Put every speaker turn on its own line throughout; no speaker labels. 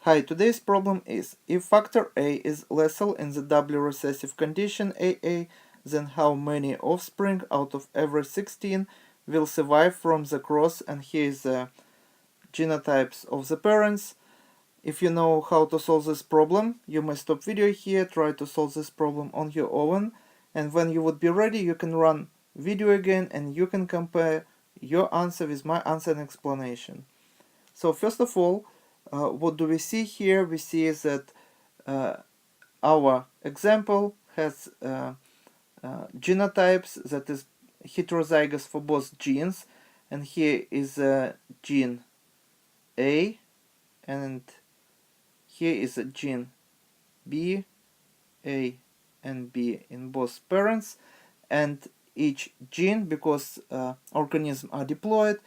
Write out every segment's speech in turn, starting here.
Hi, today's problem is, if factor A is lethal in the doubly recessive condition AA, then how many offspring out of every 16 will survive from the cross? And here is the genotypes of the parents. If you know how to solve this problem, you may stop video here, try to solve this problem on your own, and when you would be ready, you can run video again and you can compare your answer with my answer and explanation. So first of all, what do we see here? We see that our example has genotypes that is heterozygous for both genes, and here is gene A, and here is a gene B, A and B in both parents, and each gene, because organisms are diploid,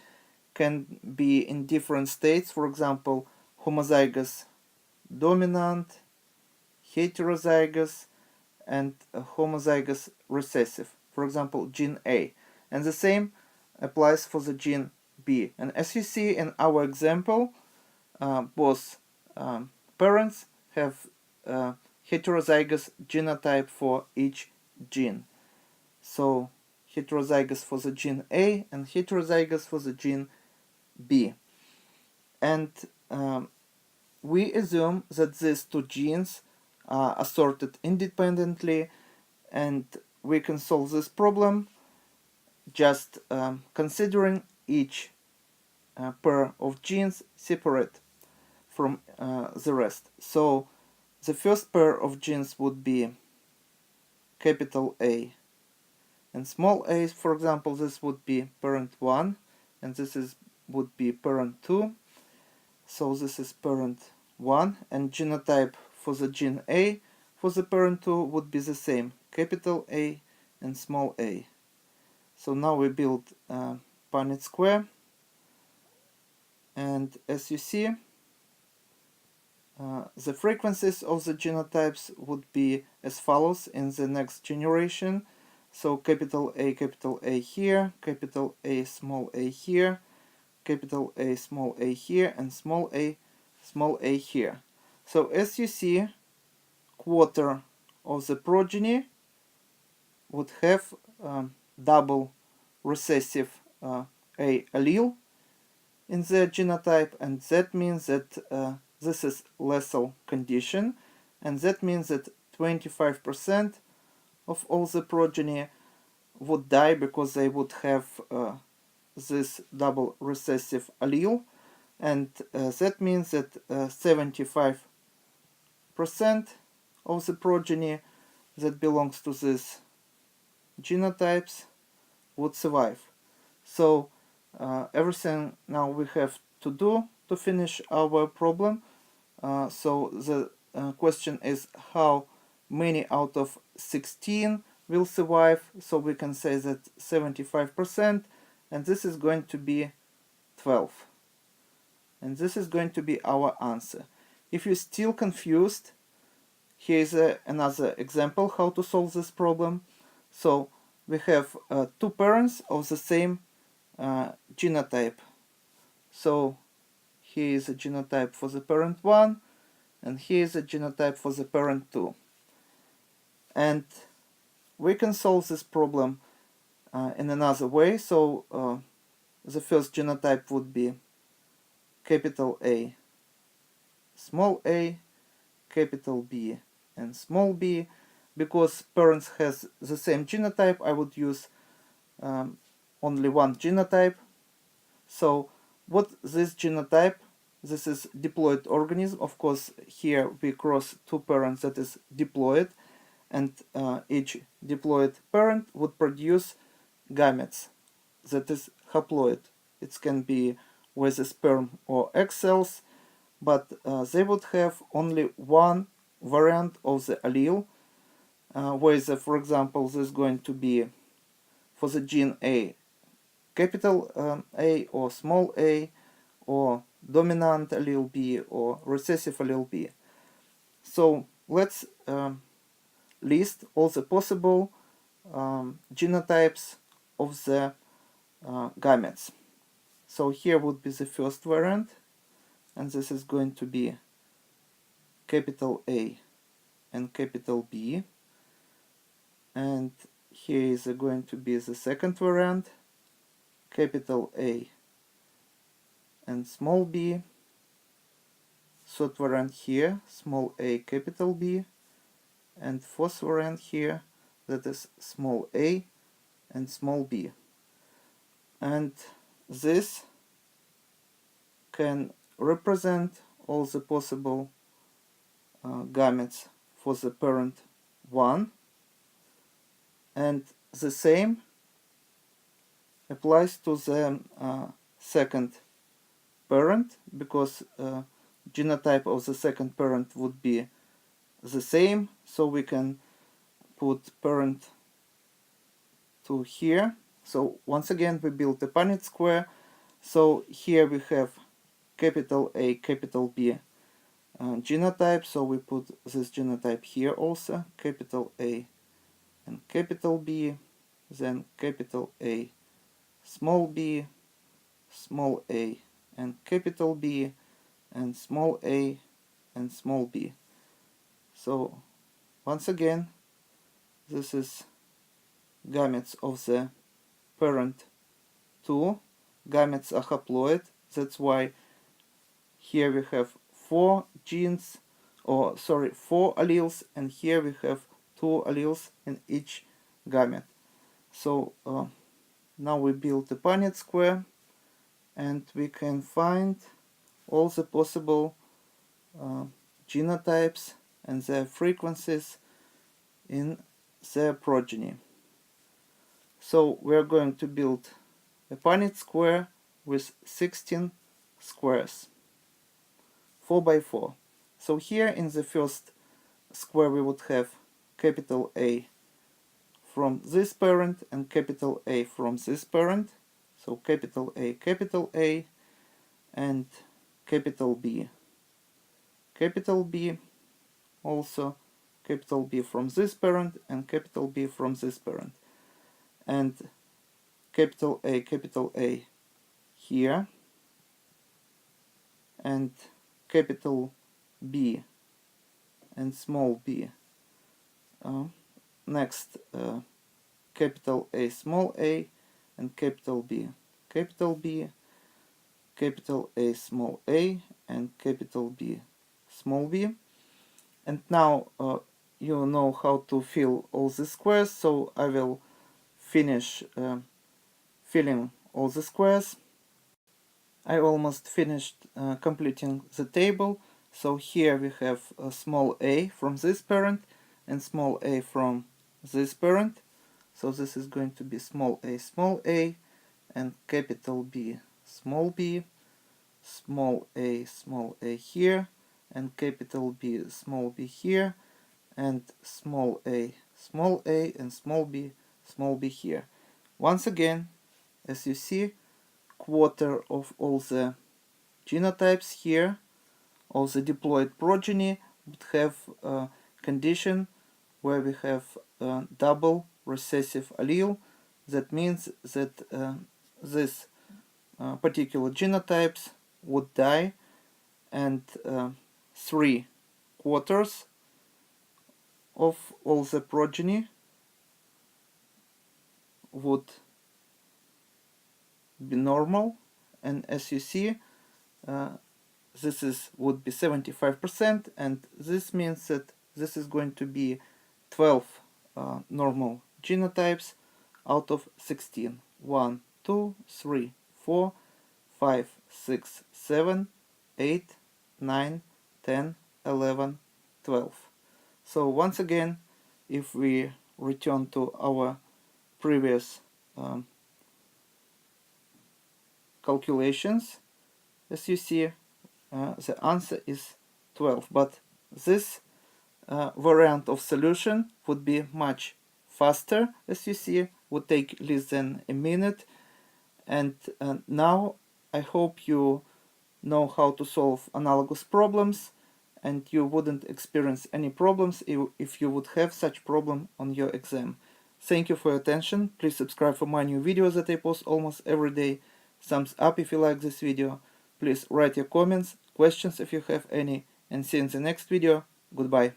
can be in different states. For example, homozygous dominant, heterozygous, and homozygous recessive. For example, gene A. And the same applies for the gene B. And as you see in our example, both parents have heterozygous genotype for each gene. So heterozygous for the gene A and heterozygous for the gene B. And we assume that these two genes are assorted independently, and we can solve this problem just considering each pair of genes separate from the rest. So the first pair of genes would be capital A and small a. For example, this would be parent 1 and this would be parent 2. So this is parent 1, and genotype for the gene A for the parent 2 would be the same, capital A and small a. So now we build Punnett square, and as you see, the frequencies of the genotypes would be as follows in the next generation. So capital A here, capital A small a here, capital A small a here, and small a here. So as you see, quarter of the progeny would have double recessive A allele in the genotype, and that means that this is lethal condition, and that means that 25% of all the progeny would die because they would have this double recessive allele, and that means that 75% of the progeny that belongs to these genotypes would survive. So everything now we have to do to finish our problem. So the question is how many out of 16 will survive. So we can say that 75%, and this is going to be 12. And this is going to be our answer. If you're still confused, here is another example how to solve this problem. So we have two parents of the same genotype. So here is a genotype for the parent 1, and here is a genotype for the parent 2. And we can solve this problem in another way. So the first genotype would be capital A, small a, capital B, and small b. Because parents has the same genotype, I would use only one genotype. So what this genotype? This is diploid organism. Of course, here we cross two parents that is diploid, and each diploid parent would produce gametes that is haploid. It can be with sperm or egg cells, but they would have only one variant of the allele, whether, for example, this is going to be for the gene A, capital A or small a, or dominant allele B or recessive allele B. So let's list all the possible genotypes of the gametes. So here would be the first variant, and this is going to be capital A and capital B, and here is going to be the second variant, capital A and small b, third variant here, small a, capital B, and fourth variant here, that is small a and small b. And this can represent all the possible gametes for the parent 1, and the same applies to the second parent, because genotype of the second parent would be the same, so we can put parent 2 here. So once again we build a Punnett square. So here we have capital A, capital B genotype, so we put this genotype here also, capital A and capital B, then capital A, small b, small a, and capital B, and small a and small b. So once again, this is gametes of the parent 2. Gametes are haploid, that's why here we have 4 genes, or sorry, 4 alleles, and here we have 2 alleles in each gamete. So now we build a Punnett square, and we can find all the possible genotypes and their frequencies in their progeny. So we are going to build a Punnett square with 16 squares, 4 by 4. So here in the first square we would have capital A from this parent and capital A from this parent. So capital A, and capital B also, capital B from this parent and capital B from this parent, and capital A here, and capital B and small b. Next, capital A, small a, and capital B, capital A, small a, and capital B, small b. And now you know how to fill all the squares, so I will finish filling all the squares. I almost finished completing the table. So here we have a small a from this parent and small a from this parent. So this is going to be small a, and capital B, small b here, and capital B, small b here, and small a, and small b here. Once again, as you see, quarter of all the genotypes here, all the diploid progeny, would have a condition where we have a double recessive allele. That means that this particular genotypes would die, and 3/4 of all the progeny would be normal, and as you see, this would be 75%, and this means that this is going to be 12 normal genotypes out of 16. 1, 2, 3, 4, 5, 6, 7, 8, 9, 10, 11, 12. So once again, if we return to our previous calculations, as you see, the answer is 12. But this variant of solution would be much faster, as you see, would take less than a minute. And now I hope you know how to solve analogous problems, and you wouldn't experience any problems if you would have such problem on your exam. Thank you for your attention. Please subscribe for my new videos that I post almost every day. Thumbs up if you like this video. Please write your comments, questions if you have any, and see you in the next video. Goodbye.